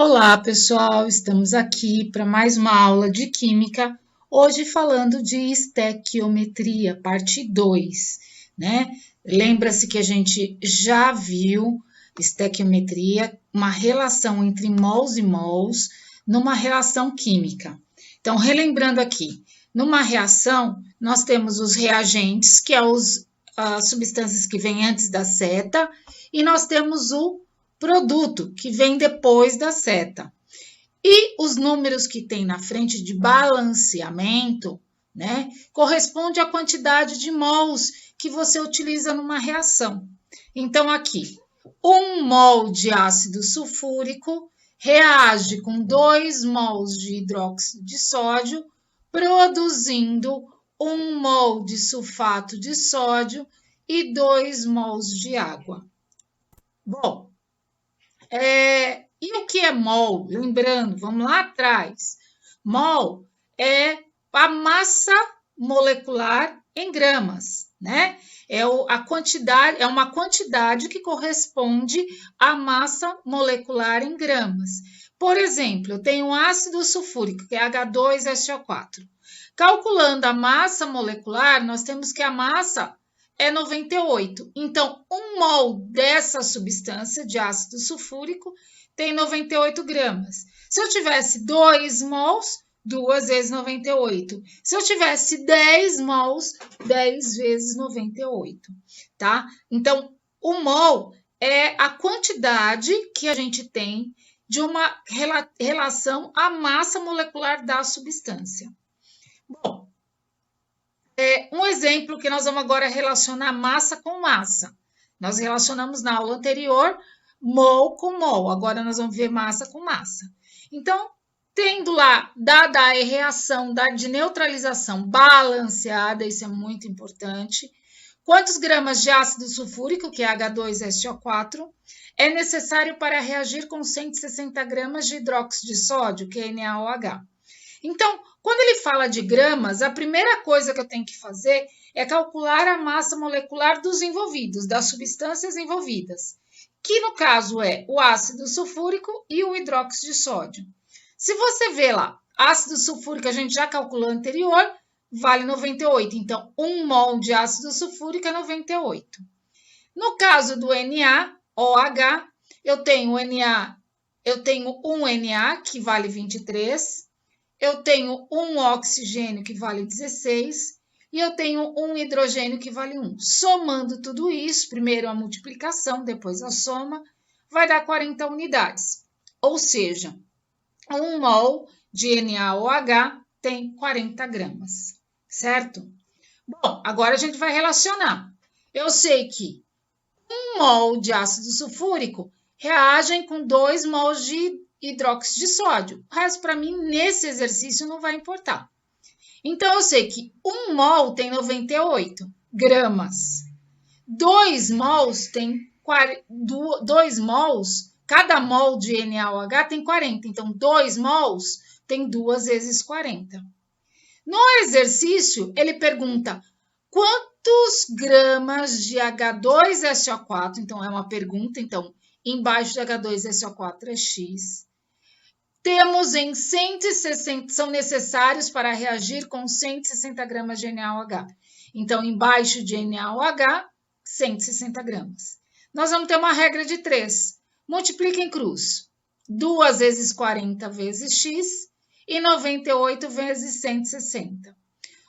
Olá, pessoal! Estamos aqui para mais uma aula de Química, hoje falando de estequiometria, parte 2, né? Lembra-se que a gente já viu estequiometria, uma relação entre mols e mols, numa reação química. Então, relembrando aqui, numa reação, nós temos os reagentes, que são as substâncias que vêm antes da seta, e nós temos o produto, que vem depois da seta. E os números que tem na frente de balanceamento, né, corresponde à quantidade de mols que você utiliza numa reação. Então, aqui, 1 mol de ácido sulfúrico reage com 2 mols de hidróxido de sódio, produzindo 1 mol de sulfato de sódio e 2 mols de água. Bom, e o que é mol? Lembrando, vamos lá atrás. Mol é a massa molecular em gramas, né? É uma quantidade que corresponde à massa molecular em gramas. Por exemplo, eu tenho ácido sulfúrico, que é H2SO4. Calculando a massa molecular, nós temos que a massa é 98. Então, 1 mol dessa substância de ácido sulfúrico tem 98 gramas. Se eu tivesse 2 mols, 2 vezes 98. Se eu tivesse 10 mols, 10 vezes 98, tá? Então, o mol é a quantidade que a gente tem de uma relação à massa molecular da substância. Bom, um exemplo que nós vamos agora relacionar massa com massa. Nós relacionamos na aula anterior mol com mol, agora nós vamos ver massa com massa. Então, tendo lá, dada a reação de neutralização balanceada, isso é muito importante, quantos gramas de ácido sulfúrico, que é H2SO4, é necessário para reagir com 160 gramas de hidróxido de sódio, que é NaOH? Então, quando ele fala de gramas, a primeira coisa que eu tenho que fazer é calcular a massa molecular dos envolvidos, das substâncias envolvidas, que no caso é o ácido sulfúrico e o hidróxido de sódio. Se você vê lá, ácido sulfúrico a gente já calculou anterior, vale 98. Então, 1 mol de ácido sulfúrico é 98. No caso do NaOH, eu tenho um Na que vale 23. Eu tenho um oxigênio que vale 16 e eu tenho um hidrogênio que vale 1. Somando tudo isso, primeiro a multiplicação, depois a soma, vai dar 40 unidades. Ou seja, 1 mol de NaOH tem 40 gramas, certo? Bom, agora a gente vai relacionar. Eu sei que 1 mol de ácido sulfúrico reagem com 2 mols de hidróxido de sódio. O resto, para mim, nesse exercício não vai importar. Então, eu sei que 1 mol tem 98 gramas. 2 mols tem 2 mols, cada mol de NaOH tem 40. Então, 2 mols tem 2 vezes 40. No exercício, ele pergunta quantos gramas de H2SO4, então é uma pergunta, então embaixo de H2SO4 é X. Temos em 160, são necessários para reagir com 160 gramas de NaOH. Então, embaixo de NaOH, 160 gramas. Nós vamos ter uma regra de 3. Multiplica em cruz. 2 vezes 40 vezes X e 98 vezes 160.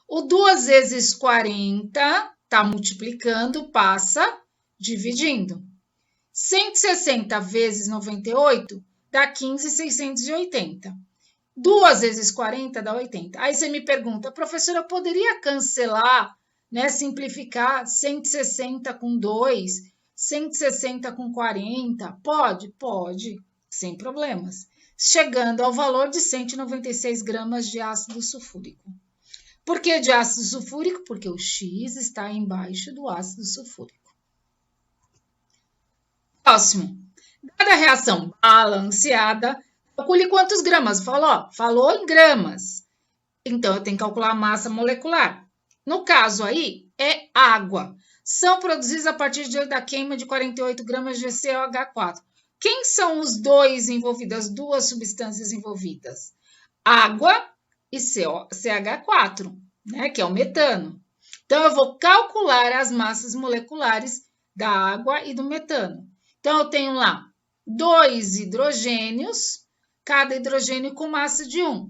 O 2 vezes 40 está multiplicando, passa dividindo. 160 vezes 98 dá 15.680. 2 vezes 40 dá 80. Aí você me pergunta, professora, eu poderia cancelar, né, simplificar 160 com 2, 160 com 40? Pode, sem problemas. Chegando ao valor de 196 gramas de ácido sulfúrico. Por que de ácido sulfúrico? Porque o X está embaixo do ácido sulfúrico. Próximo. Dada a reação balanceada, calcule quantos gramas. Falou em gramas. Então, eu tenho que calcular a massa molecular. No caso aí, é água. São produzidos a partir da queima de 48 gramas de COH4. Quem são os dois envolvidos, as duas substâncias envolvidas? Água e CH4, né, que é o metano. Então, eu vou calcular as massas moleculares da água e do metano. Então, eu tenho lá 2 hidrogênios, cada hidrogênio com massa de 1.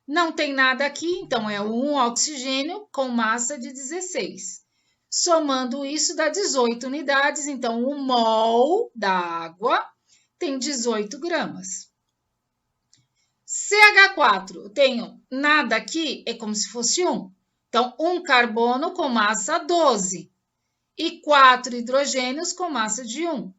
Não tem nada aqui, então é 1 oxigênio com massa de 16. Somando isso dá 18 unidades, então 1 mol da água tem 18 gramas. CH4, eu tenho nada aqui, é como se fosse 1. Então, 1 carbono com massa 12 e 4 hidrogênios com massa de 1.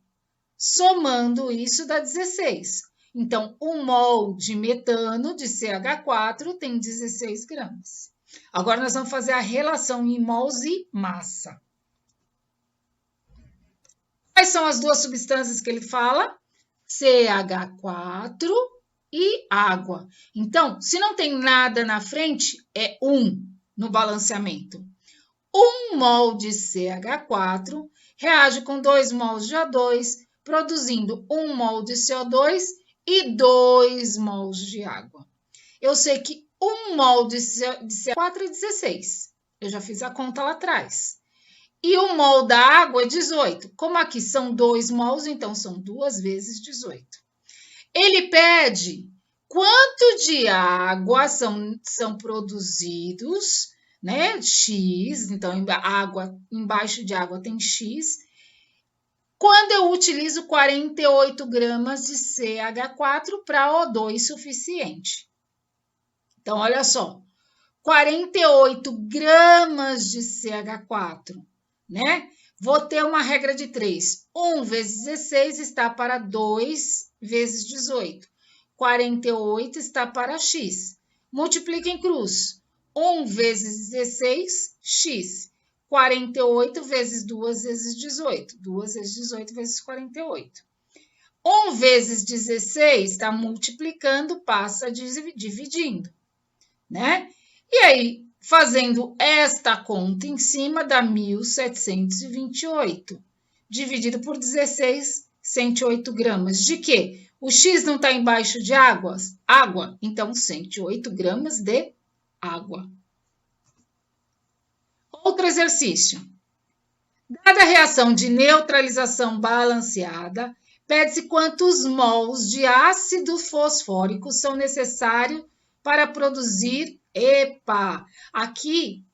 Somando isso dá 16. Então, 1 mol de metano de CH4 tem 16 gramas. Agora, nós vamos fazer a relação em mols e massa. Quais são as duas substâncias que ele fala? CH4 e água. Então, se não tem nada na frente, é 1 no balanceamento. 1 mol de CH4 reage com 2 mols de O2, produzindo 1 mol de CO2 e 2 mols de água. Eu sei que 1 mol de CH4 é 16. Eu já fiz a conta lá atrás. E o mol da água é 18. Como aqui são 2 mols, então são 2 vezes 18. Ele pede quanto de água são produzidos, né? X, então água, embaixo de água tem X. Quando eu utilizo 48 gramas de CH4 para O2 suficiente. Então, olha só, 48 gramas de CH4, né? Vou ter uma regra de 3. 1 vezes 16 está para 2 vezes 18. 48 está para X. Multiplica em cruz. 1 vezes 16, X. 48 vezes 2 vezes 18. 2 vezes 18 vezes 48. 1 vezes 16 está multiplicando, passa dividindo, né? E aí, fazendo esta conta em cima, dá 1.728. Dividido por 16, 108 gramas. De quê? O X não está embaixo de água, então 108 gramas de água. Outro exercício. Dada a reação de neutralização balanceada, pede-se quantos mols de ácido fosfórico são necessários para produzir... Aqui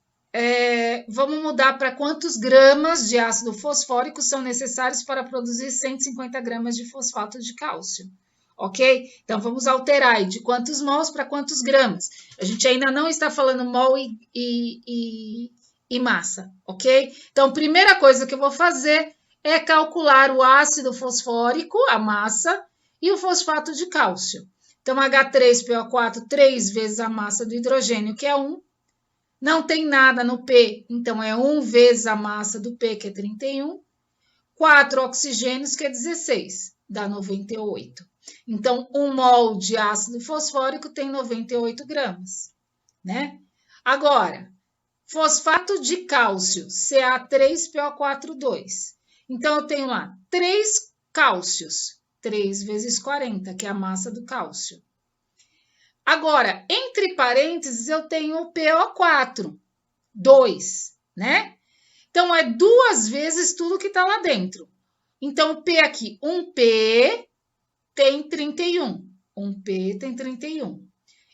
vamos mudar para quantos gramas de ácido fosfórico são necessários para produzir 150 gramas de fosfato de cálcio. Ok? Então, vamos alterar aí de quantos mols para quantos gramas. A gente ainda não está falando mol e massa, ok? Então, a primeira coisa que eu vou fazer é calcular o ácido fosfórico, a massa, e o fosfato de cálcio. Então, H3PO4, 3 vezes a massa do hidrogênio, que é 1. Não tem nada no P, então é 1 vezes a massa do P, que é 31. 4 oxigênios, que é 16, dá 98. Então, 1 mol de ácido fosfórico tem 98 gramas, né? Agora, fosfato de cálcio, Ca3PO4, 2. Então, eu tenho lá 3 cálcios, 3 vezes 40, que é a massa do cálcio. Agora, entre parênteses, eu tenho o PO4, 2, né? Então, é 2 vezes tudo que está lá dentro. Então, o P aqui, 1P tem 31. 1P tem 31.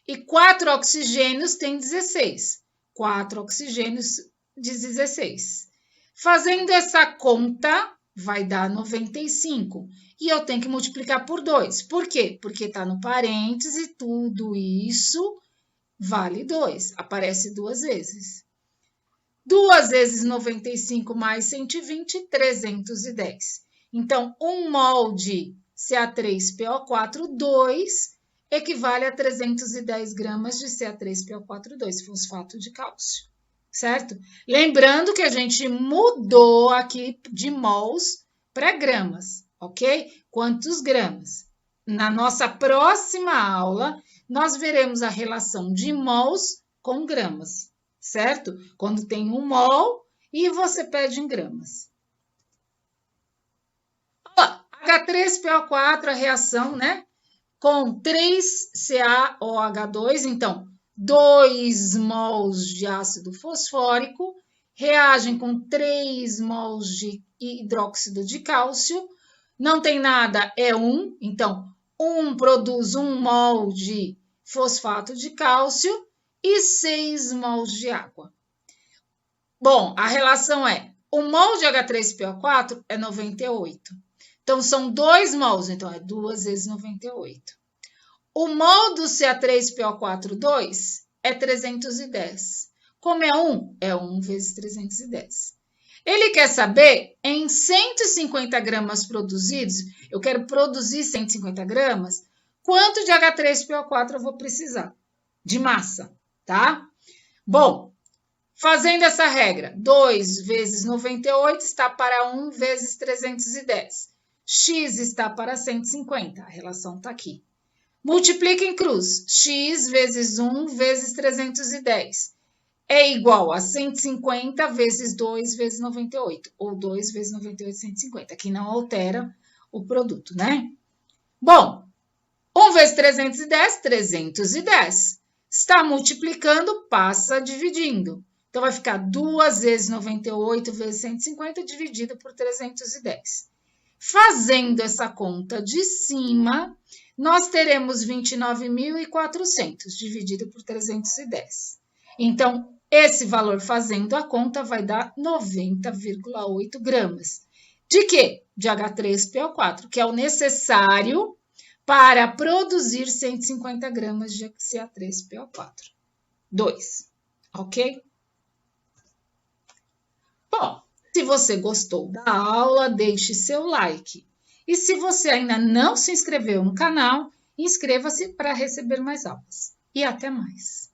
E 4 oxigênios tem 16. 4 oxigênios de 16. Fazendo essa conta, vai dar 95. E eu tenho que multiplicar por 2. Por quê? Porque está no parêntese, tudo isso vale 2. Aparece 2 vezes. 2 vezes 95 mais 120, 310. Então, 1 mol de Ca3PO4, 2, equivale a 310 gramas de Ca3PO4, 2, fosfato de cálcio. Certo? Lembrando que a gente mudou aqui de mols para gramas, ok? Quantos gramas? Na nossa próxima aula, nós veremos a relação de mols com gramas, certo? Quando tem 1 mol e você pede em gramas. Ó, H3PO4, a reação, né? Com 3CaOH2, então, 2 mols de ácido fosfórico, reagem com 3 mols de hidróxido de cálcio, não tem nada, é 1, então, 1 produz 1 mol de fosfato de cálcio e 6 mols de água. Bom, a relação é, o mol de H3PO4 é 98. Então, são 2 mols, então é 2 vezes 98. O mol do Ca3PO4, 2, é 310. Como é 1? É 1 vezes 310. Ele quer saber, em 150 gramas produzidos, eu quero produzir 150 gramas, quanto de H3PO4 eu vou precisar de massa, tá? Bom, fazendo essa regra, 2 vezes 98 está para 1 vezes 310. X está para 150, a relação está aqui. Multiplica em cruz, x vezes 1 vezes 310 é igual a 150 vezes 2 vezes 98, ou 2 vezes 98, 150, que não altera o produto, né? Bom, 1 vezes 310, 310. Está multiplicando, passa dividindo. Então, vai ficar 2 vezes 98 vezes 150 dividido por 310. Fazendo essa conta de cima, nós teremos 29.400 dividido por 310. Então, esse valor fazendo a conta vai dar 90,8 gramas. De quê? De H3PO4, que é o necessário para produzir 150 gramas de Ca3PO4. 2, ok? Bom, se você gostou da aula, deixe seu like. E se você ainda não se inscreveu no canal, inscreva-se para receber mais aulas. E até mais!